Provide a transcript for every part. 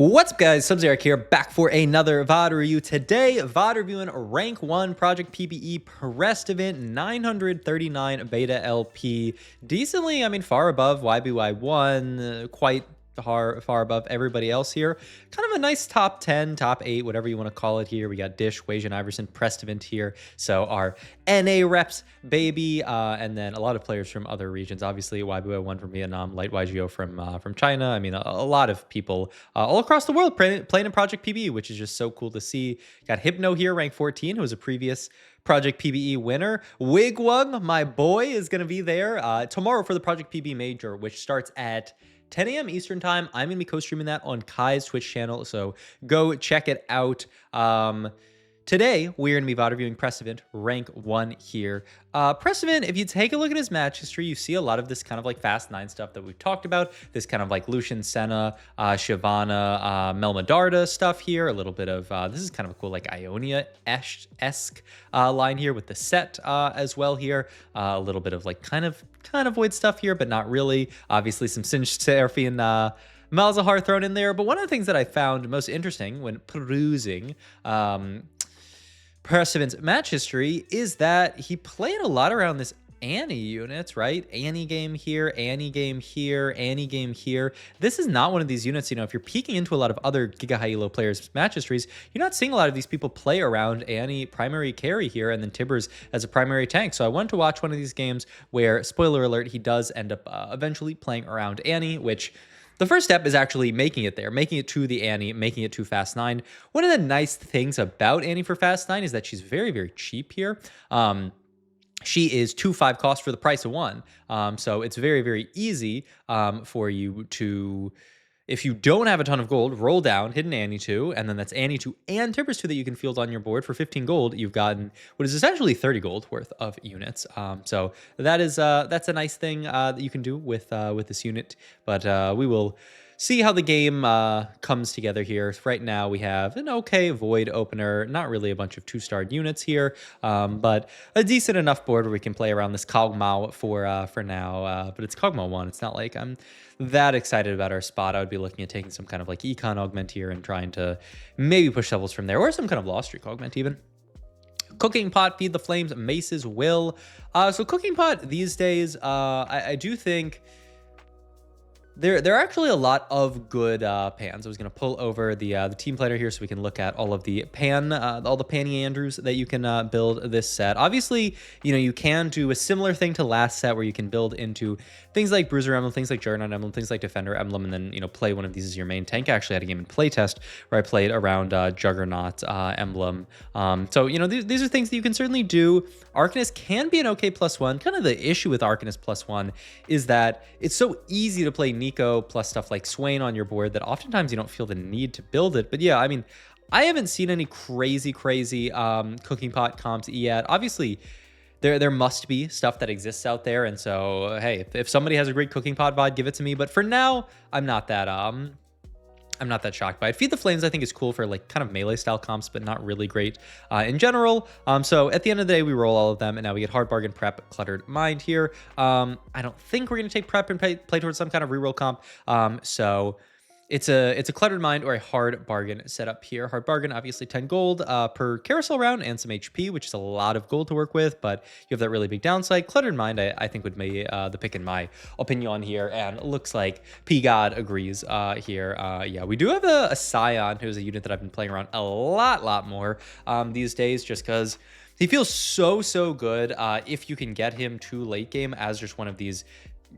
What's up, guys? Sub-Zero here, back for another VOD review. Today, VOD reviewing Rank 1 Project PBE Prestivent 939 Beta LP. Decently, far above YBY1, quite far above everybody else here. Kind of a nice top 10, top 8, whatever you want to call it here. We got Dish, Wasian Iverson, Prestivent here. So our NA reps, baby, and then a lot of players from other regions. Obviously, YBY1 from Vietnam, Light YGO from China. A lot of people all across the world playing in Project PBE, which is just so cool to see. Got Hypno here, rank 14, who was a previous Project PBE winner. Wigwug, my boy, is going to be there tomorrow for the Project PBE Major, which starts at 10 a.m. Eastern time. I'm going to be co-streaming that on Kai's Twitch channel, so go check it out. Today, we're going to be VOD reviewing Prestivent, rank 1 here. Prestivent, if you take a look at his match history, you see a lot of this kind of like Fast 9 stuff that we've talked about. This kind of like Lucian, Senna, Shyvana, Melmedarda stuff here. A little bit of, this is kind of a cool like Ionia-esque line here with the set as well here. A little bit of like kind of void stuff here, but not really. Obviously some Singed Seraphine Malzahar thrown in there. But one of the things that I found most interesting when perusing Prestivent's match history is that he played a lot around this Annie units, right? Annie game here, Annie game here, Annie game here. This is not one of these units, if you're peeking into a lot of other Giga High Elo players' match histories, you're not seeing a lot of these people play around Annie primary carry here and then Tibbers as a primary tank. So I wanted to watch one of these games where, spoiler alert, he does end up eventually playing around Annie, which the first step is actually making it there, making it to the Annie, making it to Fast 9. One of the nice things about Annie for Fast 9 is that she's very, very cheap here. She is 2.5 cost for the price of 1. So it's very, very easy for you to, if you don't have a ton of gold, roll down, hit an Annie 2, and then that's Annie 2 and Tibbers 2 that you can field on your board. For 15 gold, you've gotten what is essentially 30 gold worth of units. So that is that's a nice thing that you can do with this unit. But we will see how the game comes together here. Right now, we have an okay Void opener, not really a bunch of 2-starred units here, but a decent enough board where we can play around this Kog'Maw for now. But it's Kog'Maw 1. It's not like I'm that excited about our spot. I would be looking at taking some kind of like Econ augment here and trying to maybe push levels from there, or some kind of Lost Streak augment even. Cooking Pot, Feed the Flames, Mace's Will. So Cooking Pot these days, I do think there are actually a lot of good pans. I was going to pull over the team planner here so we can look at all of the all the Panny Andrews that you can build this set. Obviously, you can do a similar thing to last set where you can build into things like Bruiser Emblem, things like Juggernaut Emblem, things like Defender Emblem, and then play one of these as your main tank. I actually had a game in playtest where I played around Juggernaut Emblem. So these are things that you can certainly do. Arcanist can be an okay +1. Kind of the issue with Arcanist +1 is that it's so easy to play Neeko plus stuff like Swain on your board that oftentimes you don't feel the need to build it. But yeah, I haven't seen any crazy Cooking Pot comps yet. Obviously, there must be stuff that exists out there, and so hey, if somebody has a great Cooking Pot VOD, give it to me. But for now, I'm not that shocked by it. Feed the Flames, I think, is cool for like kind of melee style comps, but not really great in general. So at the end of the day, we roll all of them, and now we get Hard Bargain, Prep, Cluttered Mind here. I don't think we're going to take Prep and play towards some kind of reroll comp. So it's a Cluttered Mind or a Hard Bargain setup here. Hard Bargain, obviously 10 gold per carousel round and some HP, which is a lot of gold to work with, but you have that really big downside. Cluttered Mind, I think, would be the pick in my opinion here, and it looks like P-God agrees here. Yeah, we do have a Scion, who's a unit that I've been playing around a lot more these days, just because he feels so good if you can get him to late game as just one of these.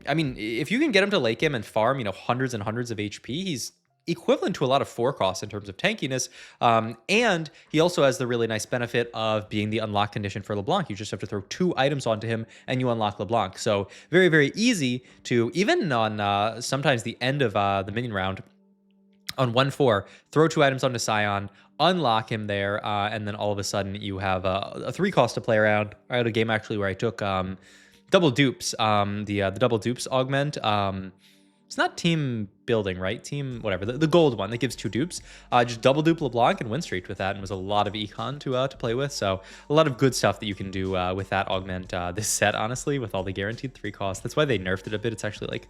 If you can get him to late game and farm, hundreds and hundreds of HP, he's equivalent to a lot of 4 costs in terms of tankiness. And he also has the really nice benefit of being the unlock condition for LeBlanc. You just have to throw 2 items onto him and you unlock LeBlanc. So very, very easy to, even on sometimes the end of the minion round, on 1-4, throw 2 items onto Scion, unlock him there, and then all of a sudden you have a 3 cost to play around. I had a game actually where I took double dupes, the double dupes augment. It's not team building, right? Team whatever, the gold one that gives 2 dupes. Just double dupe LeBlanc and win streaked with that, and was a lot of econ to play with. So a lot of good stuff that you can do with that augment this set, honestly, with all the guaranteed 3 costs. That's why they nerfed it a bit. It's actually like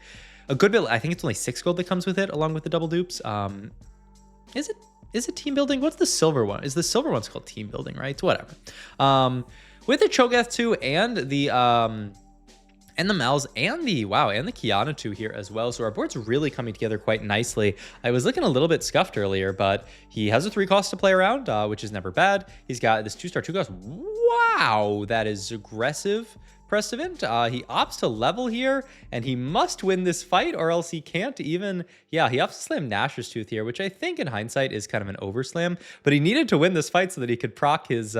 a good bit. I think it's only 6 gold that comes with it, along with the double dupes. Is it team building? What's the silver one? Is the silver one's called team building, right? It's whatever. With the Cho'Gath 2 and the Mal's and the Kiana 2 here as well. So our board's really coming together quite nicely. I was looking a little bit scuffed earlier, but he has a 3 cost to play around, which is never bad. He's got this 2-star 2 cost. Wow, that is aggressive. Prestivent, he opts to level here, and he must win this fight, or else he can't even... Yeah, he opts to slam Nashor's Tooth here, which I think in hindsight is kind of an overslam, but he needed to win this fight so that he could proc his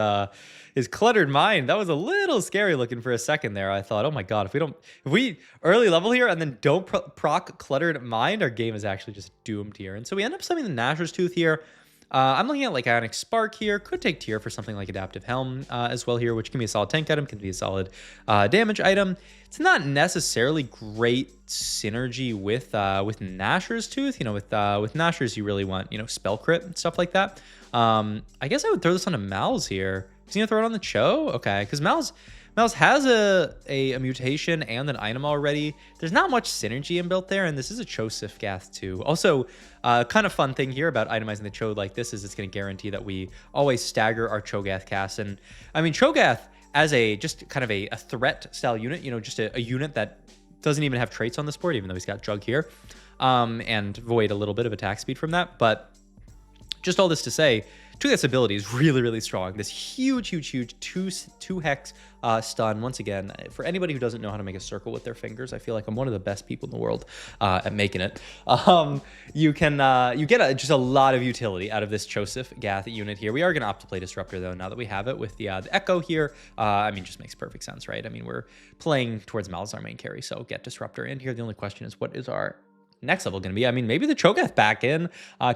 Cluttered Mind. That was a little scary looking for a second there. I thought, oh my god, if we early level here and then don't proc Cluttered Mind, our game is actually just doomed here. And so we end up summoning the Nashor's Tooth here. I'm looking at like Ionic Spark here. Could take tier for something like Adaptive Helm as well here, which can be a solid tank item, can be a solid damage item. It's not necessarily great synergy with Nashor's Tooth. You know, with Nashor's, you really want, you know, spell crit and stuff like that. I guess I would throw this onto Mal's here. Is he gonna throw it on the Cho? Okay, because Mal's has a mutation and an item already. There's not much synergy inbuilt there, and this is a Cho Sifgath too. Also, kind of fun thing here about itemizing the Cho like this is it's going to guarantee that we always stagger our Cho'Gath casts. And I mean, Cho'Gath as just kind of a threat style unit, you know, just a unit that doesn't even have traits on this board, even though he's got Jug here, and void a little bit of attack speed from that. But just all this to say, Cho'Gath's ability is really, really strong. This huge two hex stun. Once again, for anybody who doesn't know how to make a circle with their fingers, I feel like I'm one of the best people in the world at making it. You get just a lot of utility out of this Chosif Gath unit here. We are going to opt to play Disruptor though, now that we have it with the Echo here. I mean, just makes perfect sense, right? I mean, we're playing towards Mal as our main carry, so get Disruptor in here. The only question is, what is our next level going to be? I mean, maybe the Cho'Gath back in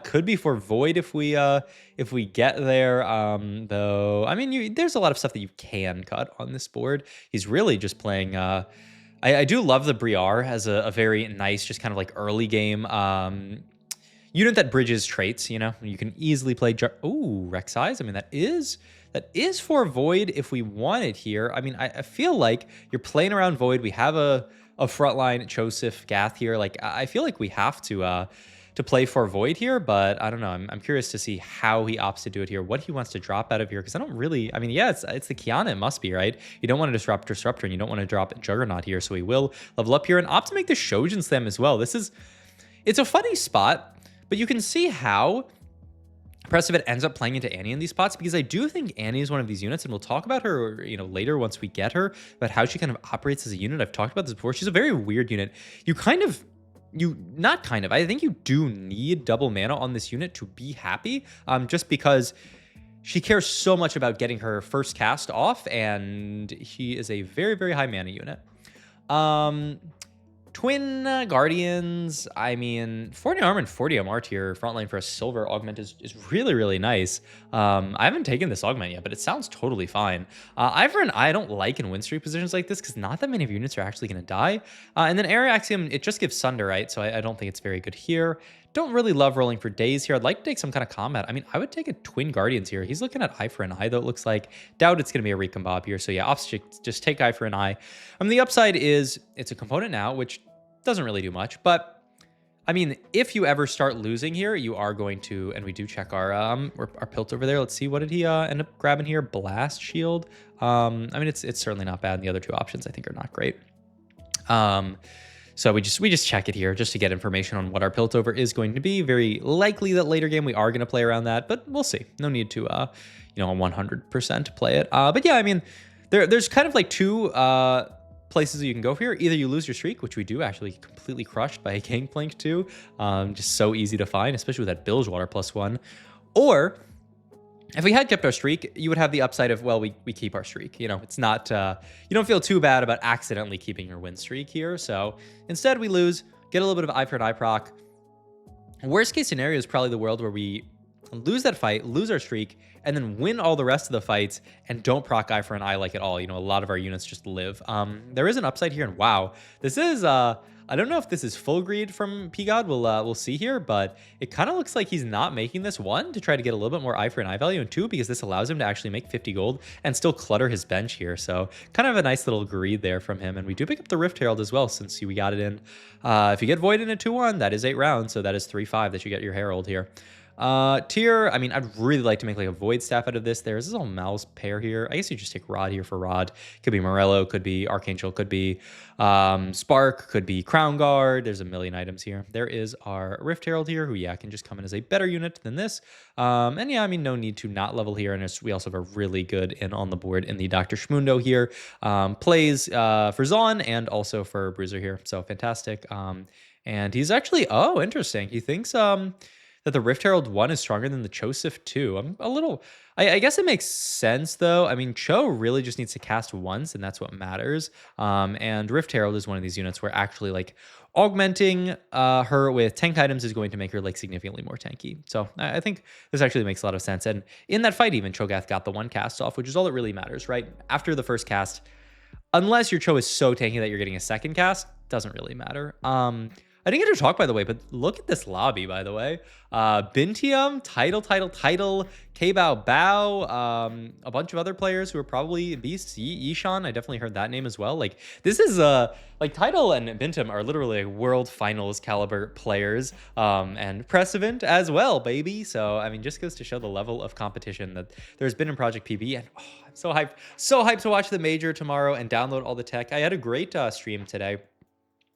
could be for Void if we get there, though. I mean, there's a lot of stuff that you can cut on this board. He's really just playing I do love the Briar as a very nice, just kind of like early game unit that bridges traits. You know, you can easily play Rek'Sai's. I mean, that is for Void if we want it here. I mean, I feel like you're playing around Void. We have a frontline Chosif Gath here. Like, I feel like we have to play for Void here, but I don't know. I'm curious to see how he opts to do it here, what he wants to drop out of here, because I don't really... I mean, yeah, it's the Kiana, it must be, right? You don't want to disrupt Disruptor, and you don't want to drop Juggernaut here, so he will level up here and opt to make the Shojin Slam as well. It's a funny spot, but you can see how Prestivent ends up playing into Annie in these spots, because I do think Annie is one of these units, and we'll talk about her, you know, later once we get her, about how she kind of operates as a unit. I've talked about this before. She's a very weird unit. I think you do need double mana on this unit to be happy, just because she cares so much about getting her first cast off, and she is a very, very high mana unit. Twin Guardians, I mean, 40 armor and 40 MR tier frontline for a silver augment is really, really nice. I haven't taken this augment yet, but it sounds totally fine. Ivor and I don't like in win streak positions like this because not that many of your units are actually going to die. And then Air Axiom, it just gives Sunder, right? So I don't think it's very good here. Don't really love rolling for days here. I'd like to take some kind of combat. I mean, I would take a Twin Guardians here. He's looking at Eye for an Eye, though, it looks like. Doubt it's going to be a Recombob here. So yeah, just take Eye for an Eye. The upside is it's a component now, which doesn't really do much. But, I mean, if you ever start losing here, you are going to, and we do check our Pilt over there. Let's see, what did he end up grabbing here? Blast Shield. I mean, it's certainly not bad. And the other two options, I think, are not great. So we just check it here just to get information on what our Piltover is going to be. Very likely that later game we are going to play around that, but we'll see. No need to, 100% play it. But yeah, I mean, there's kind of like two places that you can go here. Either you lose your streak, which we do actually completely crushed by a Gangplank too. Just so easy to find, especially with that Bilgewater +1. Or if we had kept our streak, you would have the upside of, well, we keep our streak. You know, it's not, you don't feel too bad about accidentally keeping your win streak here. So instead we lose, get a little bit of Eye for an Eye proc. Worst case scenario is probably the world where we lose that fight, lose our streak, and then win all the rest of the fights and don't proc Eye for an Eye like at all. You know, a lot of our units just live. There is an upside here, and wow, this is, I don't know if this is full greed from P-God. We'll see here, but it kind of looks like he's not making this, one, to try to get a little bit more Eye for an Eye value, and two, because this allows him to actually make 50 gold and still clutter his bench here. So kind of a nice little greed there from him. And we do pick up the Rift Herald as well, since we got it in. If you get Void in a 2-1, that is 8 rounds, so that is 3-5 that you get your Herald here. Tier, I mean, I'd really like to make like a void staff out of this. This is all mouse pair here. I guess you just take rod here for rod. Could be Morello, could be Archangel, could be Spark, could be Crown Guard. There's a million items here. There is our Rift Herald here, who can just come in as a better unit than this. And yeah, I mean, no need to not level here. And we also have a really good in on the board in the Dr. Shmundo here. Plays for Zon and also for Bruiser here. So fantastic. And he's actually, oh, interesting. He thinks that the Rift Herald 1 is stronger than the Chosif 2. I'm a little... I guess it makes sense, though. I mean, Cho really just needs to cast once, and that's what matters. And Rift Herald is one of these units where actually, like, augmenting her with tank items is going to make her, like, significantly more tanky. So I think this actually makes a lot of sense. And in that fight, even, Cho'Gath got the one cast off, which is all that really matters, right? After the first cast, unless your Cho is so tanky that you're getting a second cast, doesn't really matter. I didn't get to talk, by the way, but look at this lobby, by the way. Bintium, Title, K-Bao Bao, a bunch of other players who are probably beasts. Yishan, I definitely heard that name as well. Like, this is, like, Title and Bintium are literally like world finals caliber players, and Prestivent as well, baby. So, I mean, just goes to show the level of competition that there's been in Project PBE, and I'm so hyped to watch the major tomorrow and download all the tech. I had a great stream today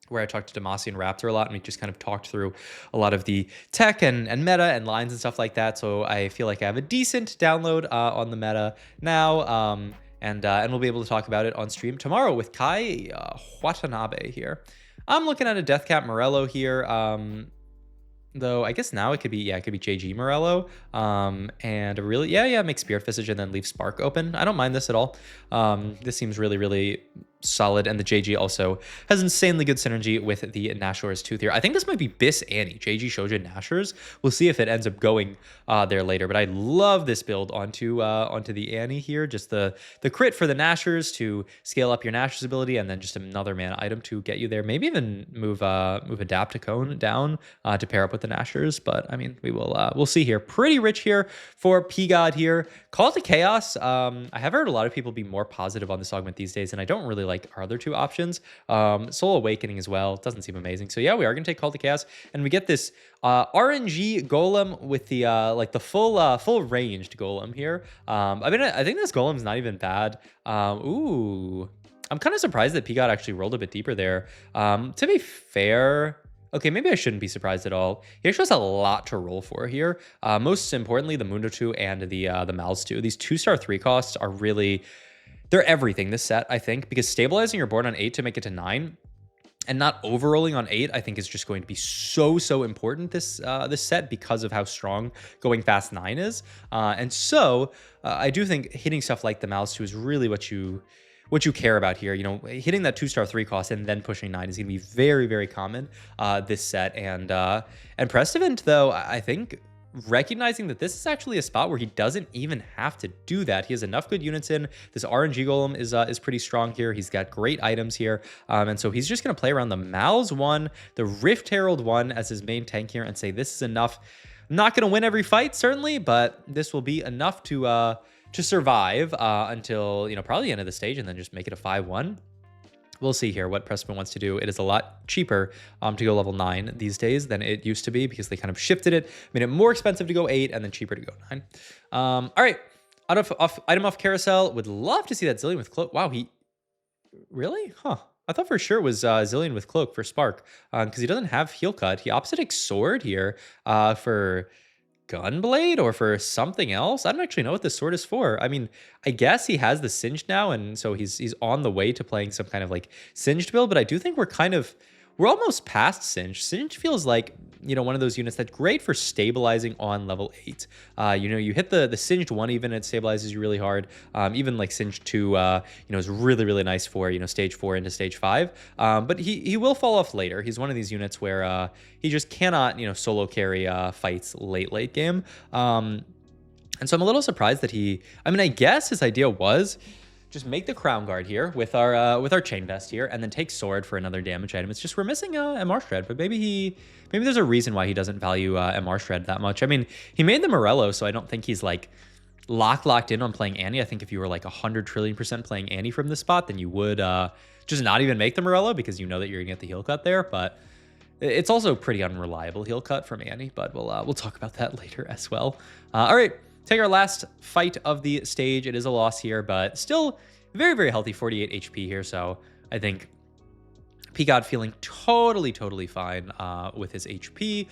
where I talked to Demasi and Raptor a lot, and we just kind of talked through a lot of the tech and meta and lines and stuff like that. So I feel like I have a decent download on the meta now, and we'll be able to talk about it on stream tomorrow with Kai Watanabe here. I'm looking at a Deathcap Morello here. Though I guess now it could be JG Morello, and really, make Spirit Visage and then leave Spark open. I don't mind this at all. This seems really solid, and the JG also has insanely good synergy with the Nashor's Tooth here. I think this might be Bis Annie, JG Shojin Nashors. We'll see if it ends up going there later, but I love this build onto the Annie here. Just the crit for the Nashors to scale up your Nashor's ability, and then just another mana item to get you there. Maybe even move Adapticone down to pair up with the Nashors, but I mean, we'll see here. Pretty rich here for P-God here. Call to Chaos. I have heard a lot of people be more positive on this augment these days, and I don't really like our other two options. Soul Awakening as well doesn't seem amazing. So yeah, we are gonna take Call to Chaos, and we get this RNG Golem with the like the full ranged Golem here. I mean, I think this Golem's not even bad. Ooh, I'm kind of surprised that P-God actually rolled a bit deeper there. To be fair, okay, maybe I shouldn't be surprised at all. He actually has a lot to roll for here. Most importantly, the Mundo 2 and the Mals 2. These 2-star 3 costs are really... they're everything this set, I think, because stabilizing your board on 8 to make it to 9 and not overrolling on 8, I think, is just going to be so important this set because of how strong going fast 9 is. And so I do think hitting stuff like the Mouse 2 is really what you care about here. You know, hitting that 2-star 3 cost and then pushing 9 is going to be very common this set. And Prestivent, though, I think recognizing that this is actually a spot where he doesn't even have to do that. He has enough good units in. This RNG Golem is pretty strong here. He's got great items here. And so he's just going to play around the Mal's 1, the Rift Herald 1 as his main tank here and say, this is enough. I'm not going to win every fight, certainly, but this will be enough to survive until, you know, probably the end of the stage, and then just make it a 5-1. We'll see here what Prestivent wants to do. It is a lot cheaper to go level 9 these days than it used to be because they kind of shifted it, made it more expensive to go 8 and then cheaper to go 9. All right, item off carousel. Would love to see that Zillion with Cloak. Wow, he really? Huh. I thought for sure it was Zillion with Cloak for Spark because he doesn't have Heal Cut. He opposite Sword here for Gunblade or for something else. I don't actually know what this sword is for. I mean, I guess he has the Singed now, and so he's on the way to playing some kind of like Singed build, but I do think we're almost past Singed. Singed feels like, you know, one of those units that's great for stabilizing on level 8. You know, you hit the Singed 1 even, it stabilizes you really hard. Even like Singed 2, you know, is really nice for, you know, stage 4 into stage 5. But he will fall off later. He's one of these units where he just cannot, you know, solo carry fights late game. And so I'm a little surprised that I mean, I guess his idea was just make the Crown Guard here with our Chain Vest here, and then take Sword for another damage item. It's just we're missing MR Shred, but maybe there's a reason why he doesn't value MR Shred that much. I mean, he made the Morello, so I don't think he's like locked in on playing Annie. I think if you were like 100 trillion% playing Annie from this spot, then you would just not even make the Morello because you know that you're gonna get the heal cut there. But It's also pretty unreliable heel cut from Annie, but we'll talk about that later as well. All right, take our last fight of the stage. It is a loss here, but still very, very healthy, 48 HP here. So I think Peacock feeling totally fine with his HP.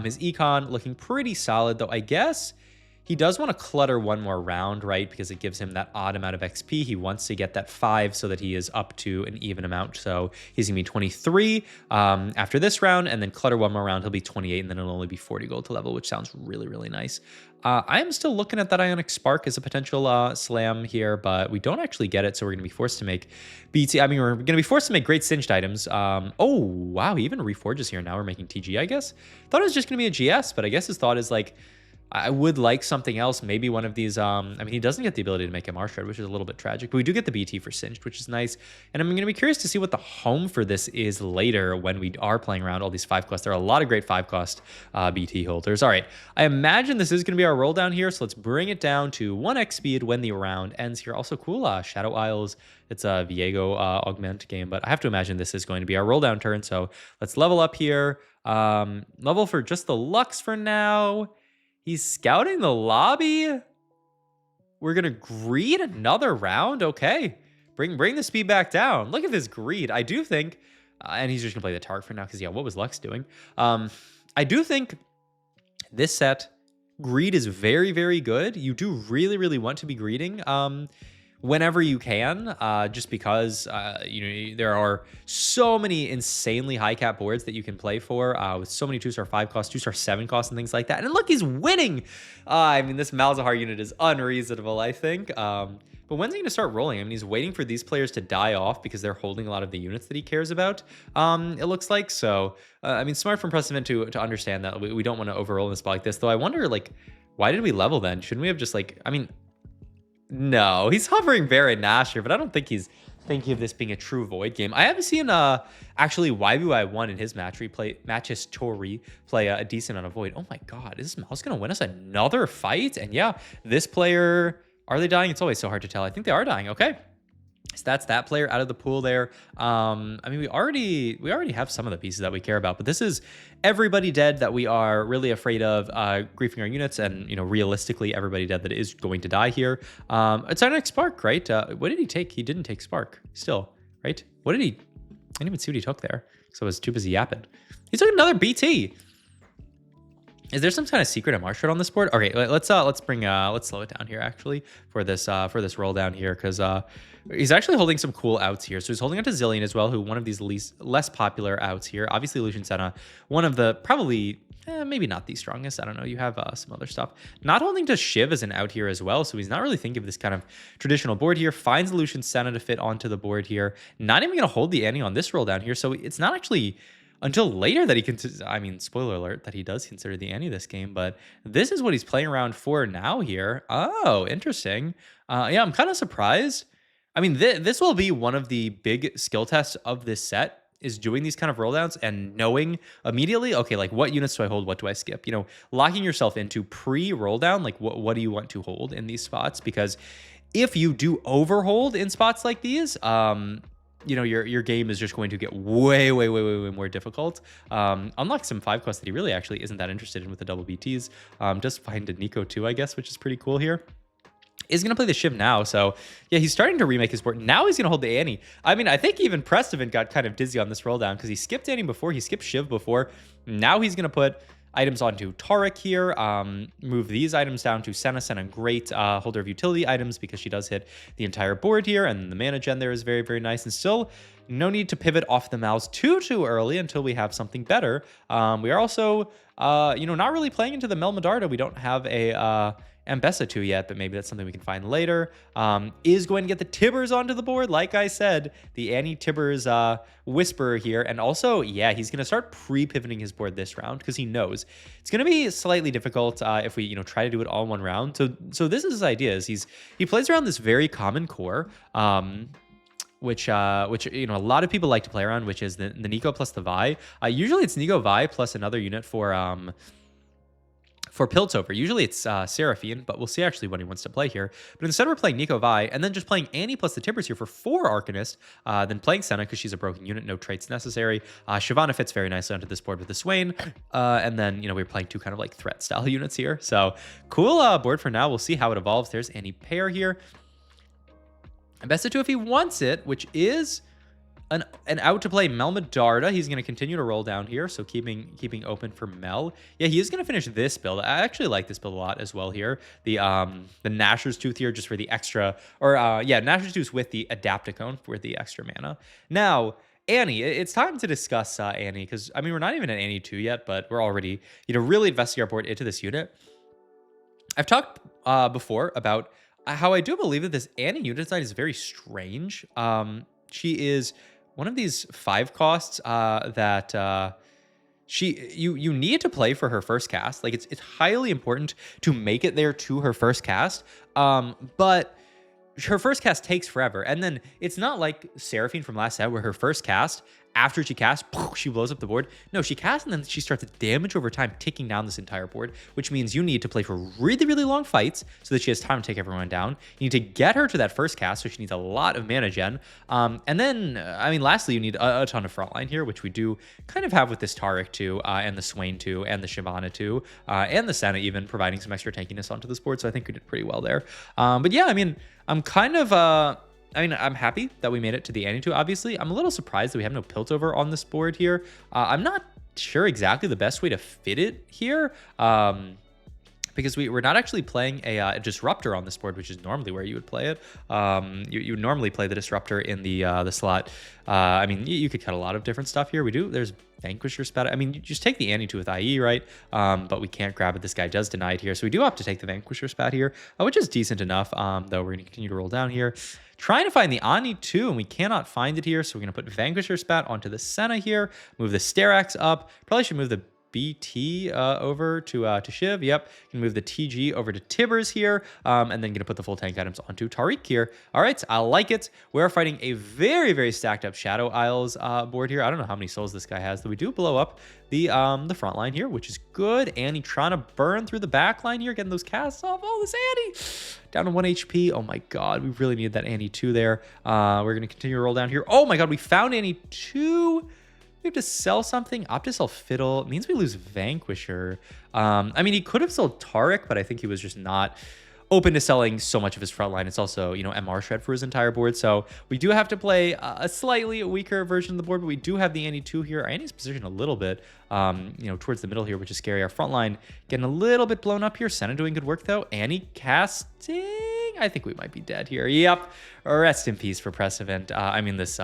His econ looking pretty solid, though I guess he does want to clutter one more round, right? Because it gives him that odd amount of XP. He wants to get that 5 so that he is up to an even amount. So he's going to be 23 after this round, and then clutter one more round, he'll be 28, and then it'll only be 40 gold to level, which sounds really nice. I am still looking at that Ionic Spark as a potential slam here, but we don't actually get it, so we're going to be forced to make BT. I mean, we're going to be forced to make great singed items. Oh, wow, he even reforges here. Now we're making TG, I guess. Thought it was just going to be a GS, but I guess his thought is like, I would like something else, maybe one of these. I mean, he doesn't get the ability to make MR Shred, which is a little bit tragic, but we do get the BT for Singed, which is nice. And I'm going to be curious to see what the home for this is later when we are playing around all these 5 cost. There are a lot of great 5 cost BT holders. All right, I imagine this is going to be our roll down here, so let's bring it down to 1x speed when the round ends here. Also cool, Shadow Isles. It's a Viego augment game, but I have to imagine this is going to be our roll down turn. So let's level up here. Level for just the Lux for now. He's scouting the lobby. We're gonna greed another round. Okay, bring the speed back down. Look at this greed. I do think, and he's just gonna play the Tark for now because yeah, what was Lux doing? I do think this set greed is very good. You do really want to be greeding whenever you can, just because you know, there are so many insanely high cap boards that you can play for with so many 2-star 5 cost, 2-star 7 cost, and things like that. And look, he's winning. I mean, this Malzahar unit is unreasonable, I think. But when's he going to start rolling? I mean, he's waiting for these players to die off because they're holding a lot of the units that he cares about, it looks like. So, I mean, smart from Prestivent to understand that we don't want to overroll in a spot like this. Though I wonder, like, why did we level then? Shouldn't we have just, like, I mean, no, he's hovering Baron Nashor, but I don't think he's thinking of this being a true Void game. I haven't seen actually YBY1 in his match history play a decent on a Void. Oh my god, is this mouse going to win us another fight? And yeah, this player, are they dying? It's always so hard to tell. I think they are dying. Okay. So that's that player out of the pool there. I mean, we already have some of the pieces that we care about, but this is everybody dead that we are really afraid of griefing our units, and you know, realistically, everybody dead that is going to die here. It's Ionic Spark, right? What did he take? He didn't take Spark still, right? What did he? I didn't even see what he took there, so I was too busy yapping. He took another BT. Is there some kind of secret MR shred on this board? Okay, let's slow it down here actually for this roll down here, because he's actually holding some cool outs here. So he's holding on to Zillion as well, who one of these less popular outs here. Obviously Lucian Senna, one of the probably maybe not the strongest. I don't know. You have some other stuff. Not holding to Shiv as an out here as well, so he's not really thinking of this kind of traditional board here. Finds Lucian Senna to fit onto the board here. Not even going to hold the Annie on this roll down here, so it's not actually until later that he considers, I mean, spoiler alert, that he does consider the Annie this game, but this is what he's playing around for now here. Oh, interesting. Yeah, I'm kind of surprised. I mean, this will be one of the big skill tests of this set, is doing these kind of rolldowns and knowing immediately, okay, like what units do I hold? What do I skip? You know, locking yourself into pre-roll down, like what do you want to hold in these spots? Because if you do overhold in spots like these, you know, your game is just going to get way more difficult. Unlike some 5 quests that he really actually isn't that interested in with the double BTs. Just find a Neeko too, I guess, which is pretty cool here. Is going to play the Shiv now, so yeah, he's starting to remake his board. Now he's going to hold the Annie. I mean, I think even Prestivent got kind of dizzy on this roll down because he skipped Annie before, he skipped Shiv before. Now he's going to put items onto Taric here, move these items down to Senna. Senna, great holder of utility items because she does hit the entire board here, and the mana gen there is very nice. And still, no need to pivot off the mouse too early until we have something better. We are also, you know, not really playing into the Mel Medarda. We don't have a Ambessa 2 yet, but maybe that's something we can find later. Is going to get the Tibbers onto the board. Like I said, the Annie Tibbers Whisperer here. And also, yeah, he's going to start pre-pivoting his board this round because he knows it's going to be slightly difficult if we, you know, try to do it all in one round. So this is his idea, is he plays around this very common core, which you know, a lot of people like to play around, which is the Neeko plus the Vi. Usually it's Neeko Vi plus another unit for for Piltover. Usually it's Seraphine, but we'll see actually what he wants to play here. But instead we're playing Neeko Vi, and then just playing Annie plus the Tibbers here for 4 Arcanist, then playing Senna because she's a broken unit, no traits necessary. Shyvana fits very nicely onto this board with the Swain, and then, you know, we're playing 2 kind of like threat style units here. So cool board for now. We'll see how it evolves. There's Annie pair here. And best of 2 if he wants it, which is an out to play Mel Medarda. He's going to continue to roll down here, so keeping open for Mel. Yeah, he is going to finish this build. I actually like this build a lot as well here. The Nashor's Tooth here just for the extra, or yeah, Nashor's Tooth with the Adapticone for the extra mana. Now, Annie, it's time to discuss Annie, because, I mean, we're not even at Annie 2 yet, but we're already, you know, really investing our board into this unit. I've talked before about how I do believe that this Annie unit design is very strange. She is one of these 5 costs that you need to play for her first cast. Like it's highly important to make it there to her first cast. But her first cast takes forever. And then it's not like Seraphine from last set where her first cast, after she casts, she blows up the board. No, she casts and then she starts to damage over time, ticking down this entire board, which means you need to play for really, really long fights so that she has time to take everyone down. You need to get her to that first cast, so she needs a lot of mana gen. And then, I mean, lastly, you need a ton of frontline here, which we do kind of have with this Taric too, and the Swain too, and the Shyvana too, and the Senna even, providing some extra tankiness onto this board. So I think we did pretty well there. But yeah, I mean, I'm kind of... I'm happy that we made it to the Annie 2, obviously. I'm a little surprised that we have no Piltover on this board here. I'm not sure exactly the best way to fit it here, because we're not actually playing a Disruptor on this board, which is normally where you would play it. You would normally play the Disruptor in the slot. I mean, you could cut a lot of different stuff here. There's Vanquisher Spat. I mean, you just take the Annie 2 with IE, right? But we can't grab it. This guy does deny it here. So we do have to take the Vanquisher Spat here, which is decent enough, though we're going to continue to roll down here. Trying to find the Annie 2, and we cannot find it here. So we're going to put Vanquisher Spat onto the Senna here, move the Sterax up. Probably should move the BT over to Shiv. Yep. Can move the TG over to Tibbers here, and then gonna put the full tank items onto Tariq here. All right, I like it. We're fighting a very, very stacked up Shadow Isles board here. I don't know how many souls this guy has, though we do blow up the front line here, which is good. Annie trying to burn through the back line here, getting those casts off. Oh, this Annie down to 1 HP. Oh my god, we really need that Annie 2 there. We're gonna continue to roll down here. Oh my god, we found Annie 2. We have to sell something. Opt to sell Fiddle. It means we lose Vanquisher. I mean, he could have sold Taric, but I think he was just not open to selling so much of his front line. It's also, you know, MR Shred for his entire board. So we do have to play a slightly weaker version of the board, but we do have the Annie 2 here. Annie's positioned a little bit, you know, towards the middle here, which is scary. Our front line getting a little bit blown up here. Senna doing good work, though. Annie casting. I think we might be dead here. Yep. Rest in peace for Prestivent. I mean, this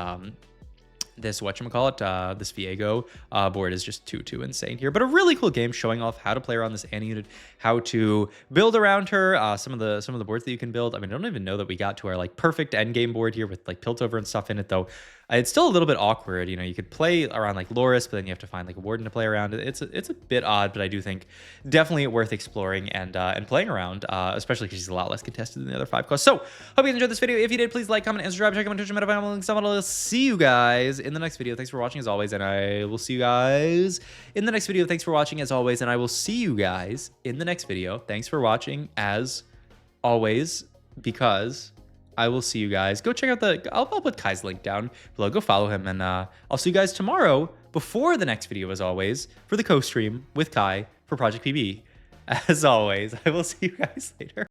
whatchamacallit, this Viego board is just too insane here. But a really cool game showing off how to play around this Annie unit, how to build around her, some of the boards that you can build. I mean, I don't even know that we got to our like perfect end game board here with like Piltover and stuff in it, though. It's still a little bit awkward. You know, you could play around like Loris, but then you have to find like a Warden to play around. It's a bit odd, but I do think definitely worth exploring and playing around, especially because she's a lot less contested than the other 5 costs. So, hope you guys enjoyed this video. If you did, please like, comment, and subscribe. Check out my Twitch, links. I'll see you guys in the next video. Thanks for watching as always, and I will see you guys in the next video. Thanks for watching as always, and I will see you guys in the next video. Thanks for watching as always, because I will see you guys. Go check out I'll put Kai's link down below. Go follow him, and I'll see you guys tomorrow before the next video, as always, for the co-stream with Kai for Project PBE. As always, I will see you guys later.